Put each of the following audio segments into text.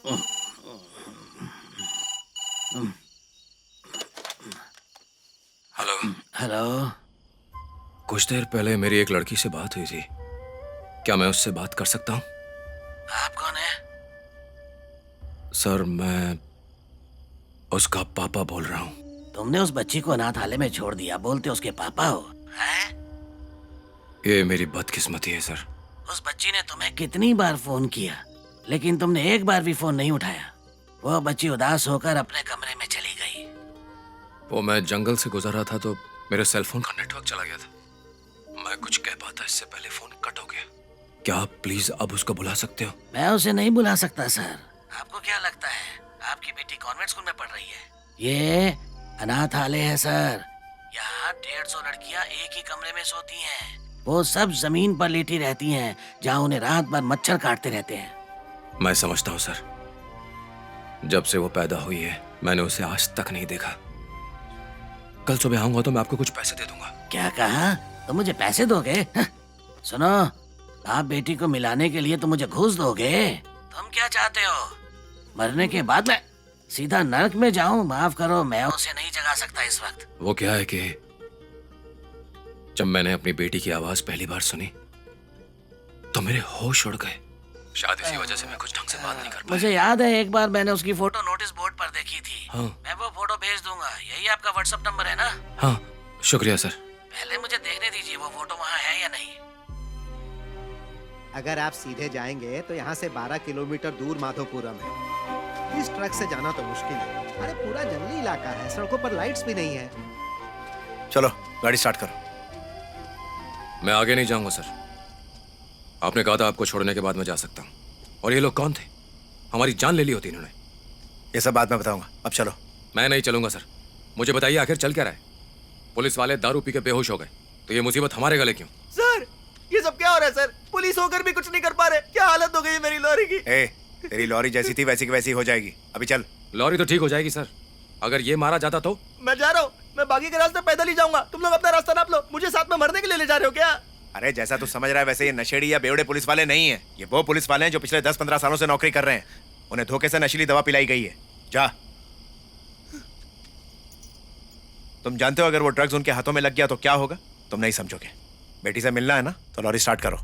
Hello. Hello. कुछ देर पहले मेरी एक लड़की से बात हुई थी। क्या मैं उससे बात कर सकता हूँ? आप कौन है? सर, मैं उसका पापा बोल रहा हूँ। तुमने उस बच्ची को अनाथालय में छोड़ दिया, बोलते उसके पापा हो हैं? ये मेरी बदकिस्मती है सर। उस बच्ची ने तुम्हें कितनी बार फोन किया, लेकिन तुमने एक बार भी फोन नहीं उठाया। वो बच्ची उदास होकर अपने कमरे में चली गई। वो मैं जंगल से गुजर रहा था तो मेरे सेलफोन का नेटवर्क चला गया था। मैं कुछ कह पाता इससे पहले फोन कट हो गया। क्या आप प्लीज अब उसको बुला सकते हो? मैं उसे नहीं बुला सकता सर। आपको क्या लगता है आपकी बेटी कॉन्वेंट स्कूल में पढ़ रही है? ये अनाथालय है सर। यहाँ 150 लड़कियाँ एक ही कमरे में सोती हैं। वो सब जमीन पर लेटी रहती हैं, जहाँ उन्हें रात भर मच्छर काटते रहते हैं। मैं समझता हूँ सर। जब से वो पैदा हुई है मैंने उसे आज तक नहीं देखा। कल सुबह आऊंगा तो मैं आपको कुछ पैसे दे दूंगा। क्या कहा? तुम मुझे पैसे दोगे? हं? सुनो, आप बेटी को मिलाने के लिए तुम मुझे घूस दोगे? तुम क्या चाहते हो? मरने के बाद मैं सीधा नरक में जाऊं? माफ करो, मैं उसे नहीं जगा सकता इस वक्त। वो क्या है कि जब मैंने अपनी बेटी की आवाज पहली बार सुनी तो मेरे होश उड़ गए। शायद इसी वजह से मैं कुछ ढंग से बात नहीं कर पाया। मुझे याद है एक बार मैंने उसकी फोटो नोटिस बोर्ड पर देखी थी। हाँ। मैं वो फोटो भेज दूंगा। यही आपका व्हाट्सएप नंबर है ना? हाँ, शुक्रिया सर। पहले मुझे देखने दीजिए वो फोटो वहाँ है या नहीं। अगर आप सीधे जाएंगे तो यहाँ से 12 किलोमीटर दूर माधोपुरम है। इस ट्रक से जाना तो मुश्किल है। अरे पूरा जंगली इलाका है, सड़कों पर लाइट्स भी नहीं है। चलो गाड़ी स्टार्ट करो। मैं आगे नहीं जाऊंगा सर। आपने कहा था आपको छोड़ने के बाद मैं जा सकता हूँ। और ये लोग कौन थे? हमारी जान ले ली होती इन्होंने। ये सब बाद में बताऊंगा, अब चलो। मैं नहीं चलूंगा सर। मुझे बताइए आखिर चल क्या रहा है? पुलिस वाले दारू पी के बेहोश हो गए तो ये मुसीबत हमारे गले क्यों? सर, ये सब क्या हो रहा है सर? पुलिस होकर भी कुछ नहीं कर पा रहे। क्या हालत हो गई है मेरी लॉरी की। तेरी लॉरी जैसी थी वैसी की वैसी हो जाएगी। अभी चल। लॉरी तो ठीक हो जाएगी सर, अगर ये मारा जाता तो? मैं जा रहा हूँ, मैं बाकी के रास्ते पैदल ही जाऊंगा। तुम लोग अपना रास्ता नाप लो। मुझे साथ में मरने के लिए ले जा रहे हो क्या? अरे जैसा तू समझ रहा है वैसे ये नशेड़ी या बेवड़े पुलिस वाले नहीं है। ये वो पुलिस वाले हैं जो पिछले 10-15 सालों से नौकरी कर रहे हैं। उन्हें धोखे से नशीली दवा पिलाई गई है। जा। तुम जानते हो अगर वो ड्रग्स उनके हाथों में लग गया तो क्या होगा? तुम नहीं समझोगे। बेटी से मिलना है ना तो लॉरी स्टार्ट करो।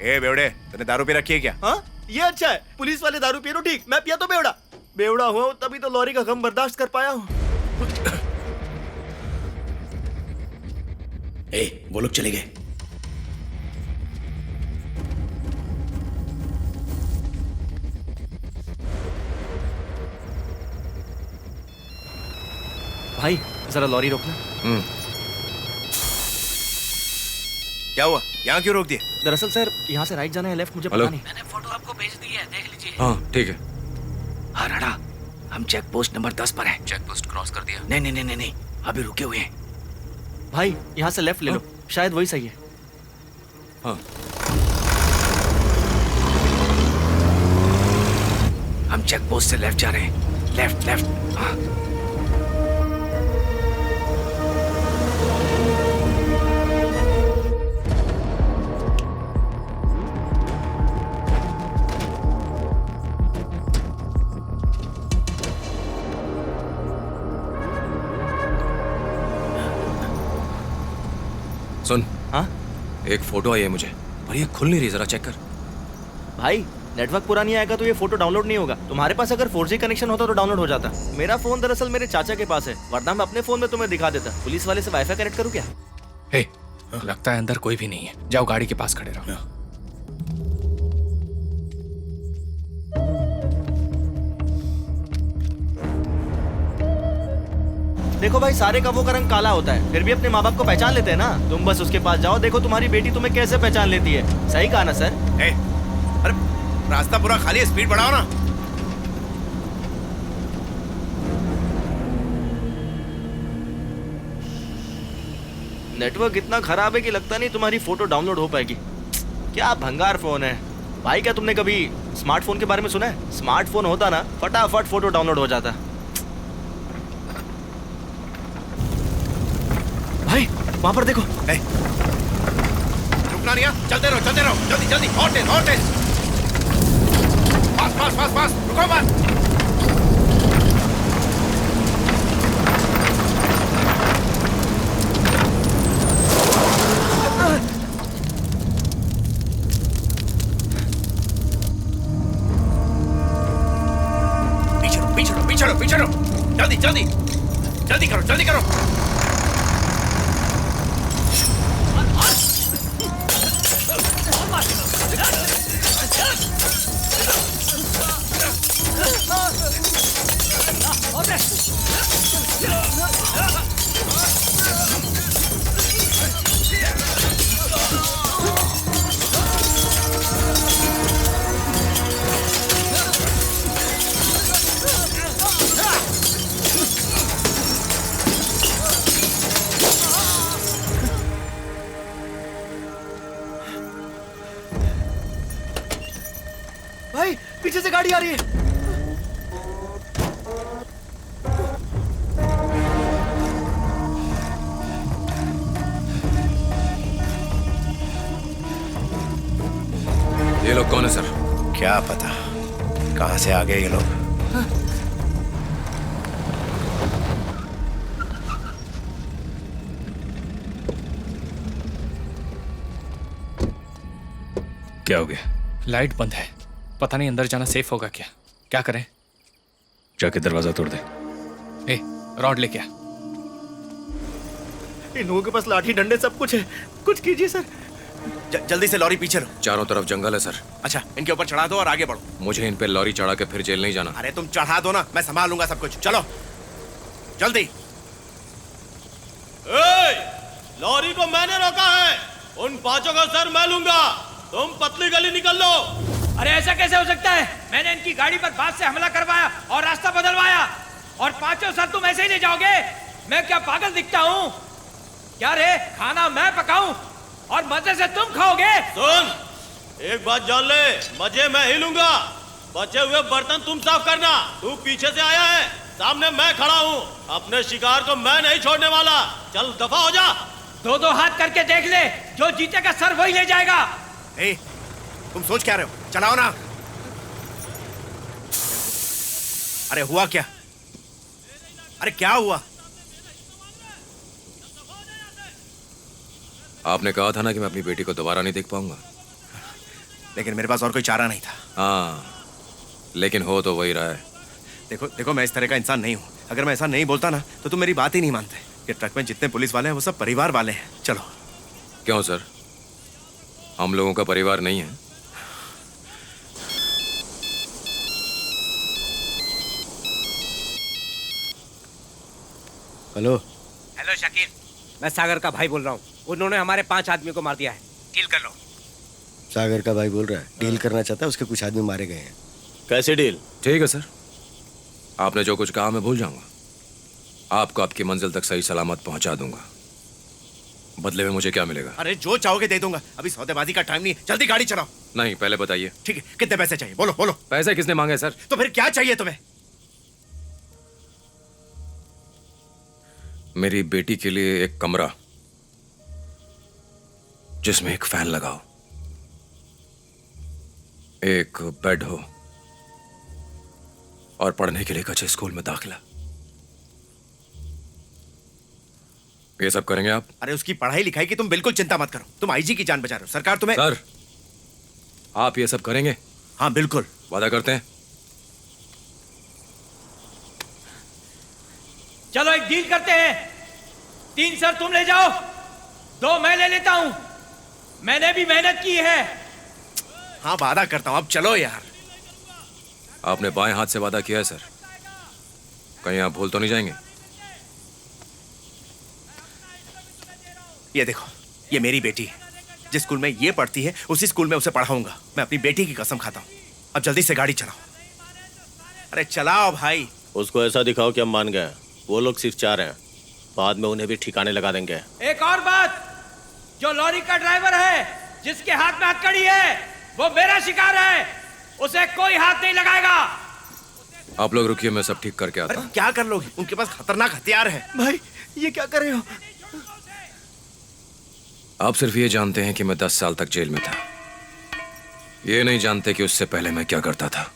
ए बेवड़े, तूने दारू पी रखी है क्या? हाँ, ये अच्छा है। पुलिस वाले दारू पिए तो ठीक, मैं पिया तो बेवड़ा। बेवड़ा हुआ तभी तो लॉरी का गम बर्दाश्त कर पाया हूँ। वो लोग चले गए। भाई जरा लॉरी रोकना। क्या हुआ? यहाँ क्यों रोक दिए? दरअसल सर यहाँ से राइट जाना है लेफ्ट मुझे हेलो? पता नहीं। मैंने फोटो आपको भेज दी है, देख लीजिए। हाँ ठीक है। हाँ राणा, हम चेक पोस्ट नंबर 10 पर हैं। चेक पोस्ट क्रॉस कर दिया? नहीं नहीं नहीं नहीं नहीं, अभी रुके हुए हैं। भाई यहाँ से लेफ्ट ले लो, शायद वही सही है। हाँ। हम चेक पोस्ट से लेफ्ट जा रहे हैं। Left left. हाँ। सुन। हाँ एक फोटो आई है मुझे, पर ये खुल नहीं रही, जरा चेक कर। भाई, नेटवर्क पूरा नहीं आएगा तो ये फोटो डाउनलोड नहीं होगा। तुम्हारे पास अगर 4G कनेक्शन होता तो डाउनलोड हो जाता। मेरा फोन दरअसल मेरे चाचा के पास है, वरना मैं अपने फोन में तुम्हें दिखा देता। पुलिस वाले से वाईफाई कनेक्ट करूँ क्या? हे, लगता है अंदर कोई भी नहीं है। जाओ गाड़ी के पास खड़े रहो। देखो भाई, सारे कबों का रंग काला होता है, फिर भी अपने माँ बाप को पहचान लेते हैं ना। तुम बस उसके पास जाओ, देखो तुम्हारी बेटी तुम्हें कैसे पहचान लेती है। सही कहा ना सर? अरे रास्ता पूरा खाली है, स्पीड बढ़ाओ ना। नेटवर्क इतना खराब है कि लगता नहीं तुम्हारी फोटो डाउनलोड हो पाएगी। क्या भंगार फोन है भाई। क्या तुमने कभी स्मार्टफोन के बारे में सुना है? स्मार्टफोन होता ना, फटाफट फोटो डाउनलोड हो जाता। भाई वहां पर देखो। रुकना नहीं है। चलते रहो जल्दी जल्दी, और तेज फास्ट रुको मत। पीछे रहो जल्दी करो। भाई पीछे से गाड़ी आ रही है। ये लोग कौन है सर? क्या पता कहां से आ गए ये लोग। क्या हो गया? लाइट बंद है, पता नहीं अंदर जाना सेफ होगा क्या? क्या करें? जाके दरवाजा तोड़ दे। ए, रॉड लेके आ। इन लोगों के पास लाठी डंडे सब कुछ है, कुछ कीजिए सर। जल्दी से लॉरी पीछे लो। चारों तरफ जंगल है सर। अच्छा, इनके ऊपर चढ़ा दो और आगे बढ़ो। मुझे इन पे लॉरी चढ़ा के फिर जेल नहीं जाना। अरे तुम चढ़ा दो ना, मैं संभाल लूंगा सब कुछ। चलो जल्दी। लॉरी को मैंने रोका है, उन पांचों का सर मैं लूंगा। तुम पतली गली निकल लो। अरे ऐसा कैसे हो सकता है? मैंने इनकी गाड़ी पर बाद से हमला करवाया और रास्ता बदलवाया, और पांचों सर तुम ऐसे ही ले जाओगे? मैं क्या पागल दिखता हूँ क्या रे? खाना मैं पकाऊं और मजे से तुम खाओगे? सुन, एक बात जान ले, मजे मैं ही लूंगा। बचे हुए बर्तन तुम साफ करना। तू पीछे से आया है, सामने मैं खड़ा हूँ। अपने शिकार को मैं नहीं छोड़ने वाला। चल दफा हो जा। दो दो हाथ करके देख ले, जो जीतेगा सर वही ले जाएगा। ए, तुम सोच क्या रहे हो? चलाओ ना। अरे हुआ क्या? अरे क्या हुआ? आपने कहा था ना कि मैं अपनी बेटी को दोबारा नहीं देख पाऊंगा। लेकिन मेरे पास और कोई चारा नहीं था। हाँ, लेकिन हो तो वही रहा है। देखो देखो, मैं इस तरह का इंसान नहीं हूं। अगर मैं ऐसा नहीं बोलता ना तो तुम मेरी बात ही नहीं मानते। ये ट्रक में जितने पुलिस वाले हैं वो सब परिवार वाले हैं। चलो। क्यों सर, हम लोगों का परिवार नहीं है? हेलो हेलो शकील, मैं सागर का भाई बोल रहा हूँ। उन्होंने हमारे 5 आदमी को मार दिया है, डील कर लो। सागर का भाई बोल रहा है, डील करना चाहता है, उसके कुछ आदमी मारे गए हैं। कैसे डील? ठीक है सर, आपने जो कुछ कहा मैं भूल जाऊंगा। आपको आपकी मंजिल तक सही सलामत पहुंचा दूंगा। बदले में मुझे क्या मिलेगा? अरे जो चाहोगे दे दूंगा। अभी सौदेबाजी का टाइम नहीं है, जल्दी गाड़ी चलाओ। नहीं, पहले बताइए। ठीक है, कितने पैसे चाहिए? बोलो बोलो। पैसे किसने मांगे सर? तो फिर क्या चाहिए तुम्हें? मेरी बेटी के लिए एक कमरा जिसमें एक फैन लगाओ, एक बेड हो और पढ़ने के लिए एक अच्छे स्कूल में दाखिला। ये सब करेंगे आप? अरे उसकी पढ़ाई लिखाई की तुम बिल्कुल चिंता मत करो। तुम आईजी की जान बचा रहे हो। सरकार तुम्हें। सर, आप ये सब करेंगे? हाँ बिल्कुल। वादा करते हैं? चलो एक डील करते हैं। 3 सर तुम ले जाओ, 2 मैं ले लेता हूं। मैंने भी मेहनत की है। हाँ वादा करता हूँ, अब चलो यार। आपने बाएं हाथ से वादा किया है सर, कहीं आप भूल तो नहीं जाएंगे? ये देखो, ये मेरी बेटी है। जिस स्कूल में ये पढ़ती है उसी स्कूल में उसे पढ़ाऊंगा। मैं अपनी बेटी की कसम खाता हूँ। अब जल्दी से गाड़ी चलाओ। अरे चलाओ भाई। उसको ऐसा दिखाओ कि हम मान गए। वो लोग सिर्फ 4 हैं, बाद में उन्हें भी ठिकाने लगा देंगे। एक और बात, जो लॉरी का ड्राइवर है, जिसके हाथ में हथकड़ी है, वो मेरा शिकार है। उसे कोई हाथ नहीं लगाएगा। आप लोग रुकिए, मैं सब ठीक करके आता अरे हूँ। क्या कर लोगे? उनके पास खतरनाक हथियार है। भाई ये क्या कर रहे हो? आप सिर्फ ये जानते हैं कि मैं 10 साल तक जेल में था। ये नहीं जानते कि उससे पहले मैं क्या करता था।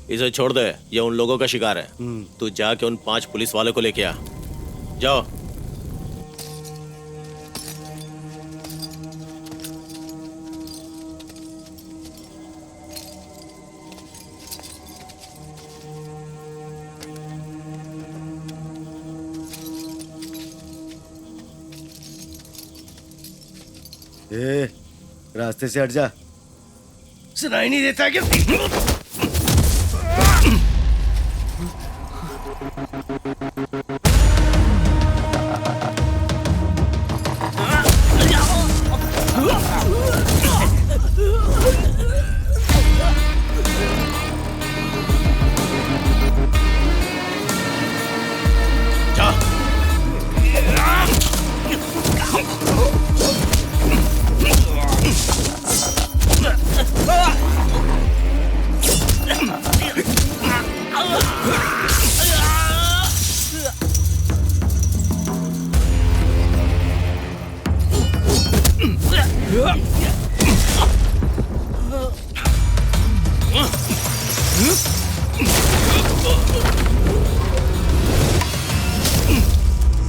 इसे छोड़ दे, ये उन लोगों का शिकार है। तू जाके उन 5 पुलिस वालों को लेके आ। जाओ। रास्ते से हट जा। सुनाई नहीं देता क्या?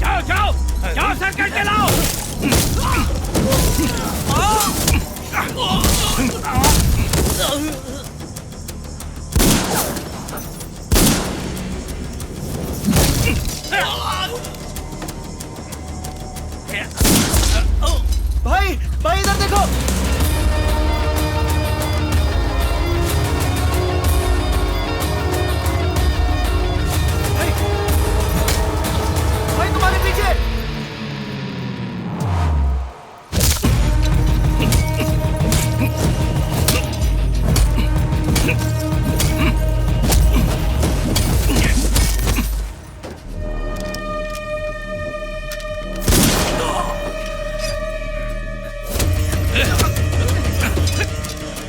जाओ जाओ जाओ, सर करके लाओ। भाई भाई इधर देखो। भाई तुम्हारे पीछे।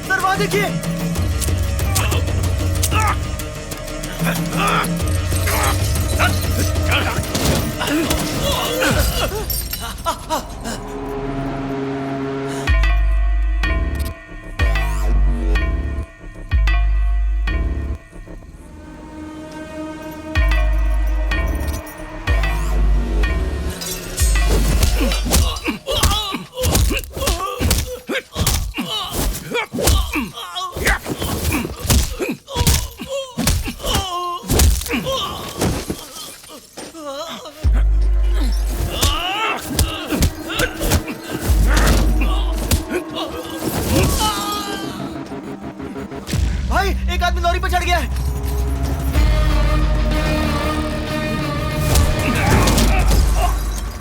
दरवाजे देखिए।